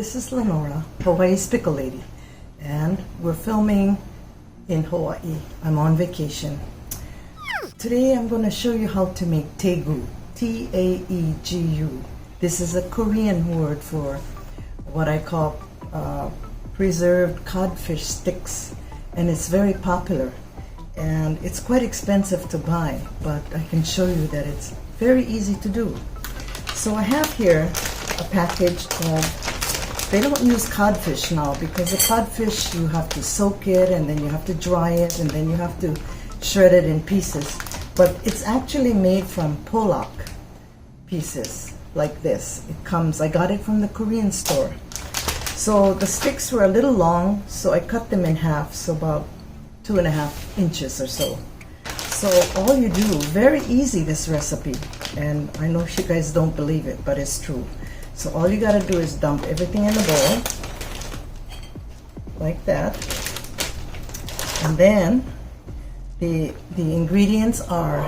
This is Lenora, Hawaii's Pickle Lady, and we're filming in Hawaii. I'm on vacation. Today I'm going to show you how to make Taegu, T-A-E-G-U. This is a Korean word for what I call preserved codfish sticks, and it's very popular. And it's quite expensive to buy, but I can show you that it's very easy to do. So I have here a package of, they don't use codfish now because the codfish you have to soak it and then you have to dry it and then you have to shred it in pieces. But it's actually made from pollock pieces like this. It comes, I got it from the Korean store. So the sticks were a little long, so I cut them in half, so about 2.5 inches or so. So all you do, very easy this recipe, and I know you guys don't believe it, but it's true. So all you gotta do is dump everything in a bowl, like that. And then the ingredients are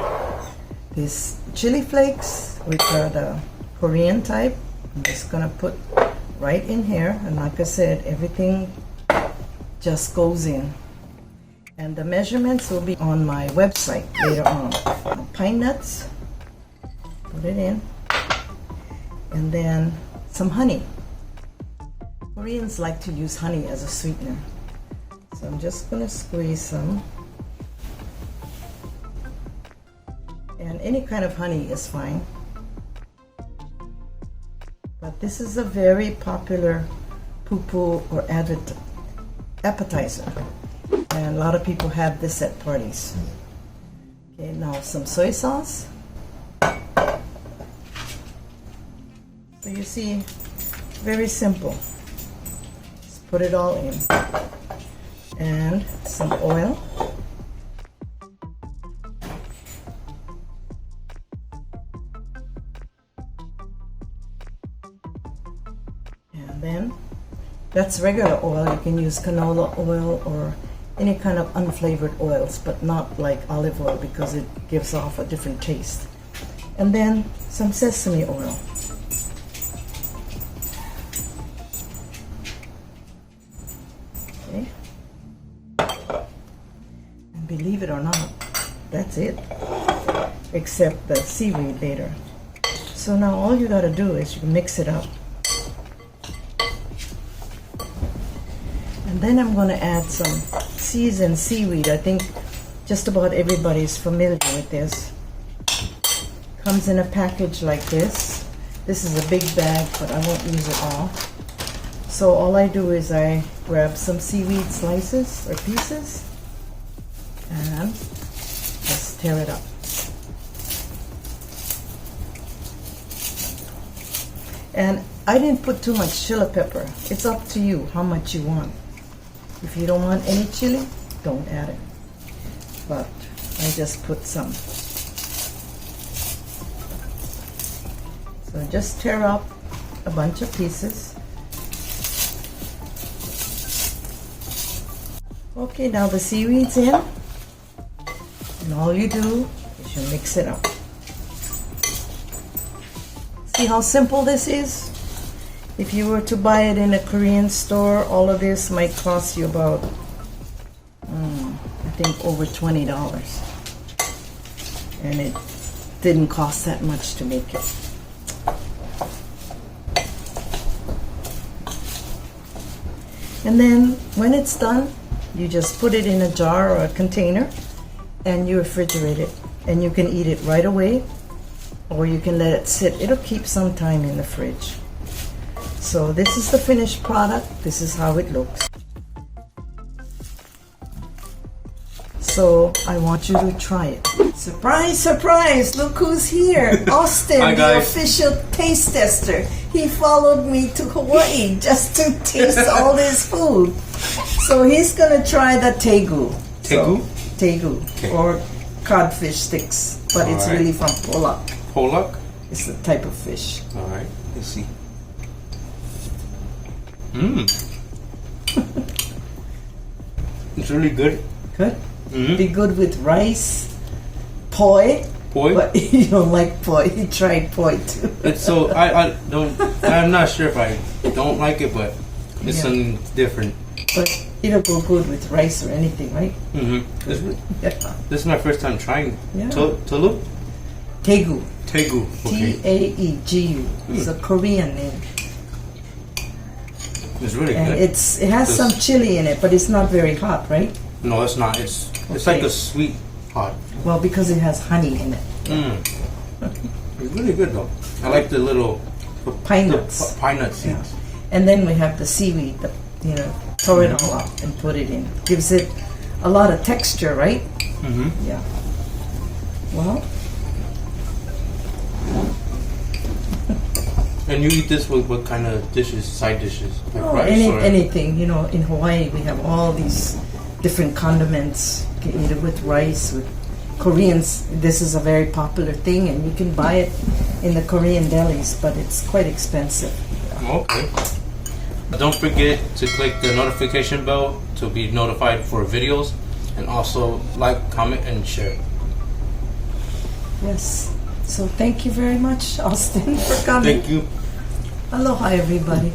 these chili flakes, which are the Korean type. I'm just gonna put right in here, and like I said, everything just goes in. And the measurements will be on my website later on. Pine nuts, put it in, and then some honey. Koreans like to use honey as a sweetener. So I'm just gonna squeeze some. And any kind of honey is fine. But this is a very popular poo-poo or appetizer. And a lot of people have this at parties. Okay, now some soy sauce. So you see, very simple. Just put it all in. And some oil. And then, that's regular oil. You can use canola oil or any kind of unflavored oils, but not like olive oil because it gives off a different taste. And then some sesame oil. Okay. And believe it or not, that's it. Except the seaweed later. So now all you gotta do is you mix it up. And then I'm gonna add some seasoned seaweed. I think just about everybody's familiar with this. Comes in a package like this. This is a big bag, but I won't use it all. So all I do is I grab some seaweed slices or pieces and just tear it up. And I didn't put too much chili pepper. It's up to you how much you want. If you don't want any chili, don't add it. But I just put some. So just tear up a bunch of pieces. Okay, now the seaweed's in. And all you do is you mix it up. See how simple this is? If you were to buy it in a Korean store, all of this might cost you about, I think over $20. And it didn't cost that much to make it. And then when it's done, you just put it in a jar or a container and you refrigerate it. And you can eat it right away, or you can let it sit. It'll keep some time in the fridge. So this is the finished product. This is how it looks. So I want you to try it. Surprise, surprise! Look who's here. Austin, Hi, the official taste tester. He followed me to Hawaii just to taste all this food. So he's gonna try the Taegu. Taegu? So, Taegu, okay. Or codfish sticks, but it's really from pollock. Pollock? It's a type of fish. All right, let's see. It's really good. Good? Be good with rice, poi. Poi? But you don't like poi. He tried poi too. It's so I don't. I'm not sure if I don't like it, but it's something different. But it'll go good with rice or anything, right? This is my first time trying Taegu. Taegu. Taegu. Okay. Taegu. It's a Korean name. It's really And good. it has some chili in it, but it's not very hot, right? No, it's not. It's like a sweet hot. Well, because it has honey in it. It's really good though. I like the little Pine nuts. Pine nut seeds. And then we have the seaweed. Throw it all up and put it in. Gives it a lot of texture, right? Yeah. Well. And you eat this with what kind of dishes? Side dishes? Like rice or anything. In Hawaii we have all these different condiments. You can eat it with rice, with Koreans. This is a very popular thing, and you can buy it in the Korean delis, but it's quite expensive. Okay. Don't forget to click the notification bell to be notified for videos, and also like, comment, and share. Yes. So thank you very much, Austin, for coming. Thank you. Aloha, everybody.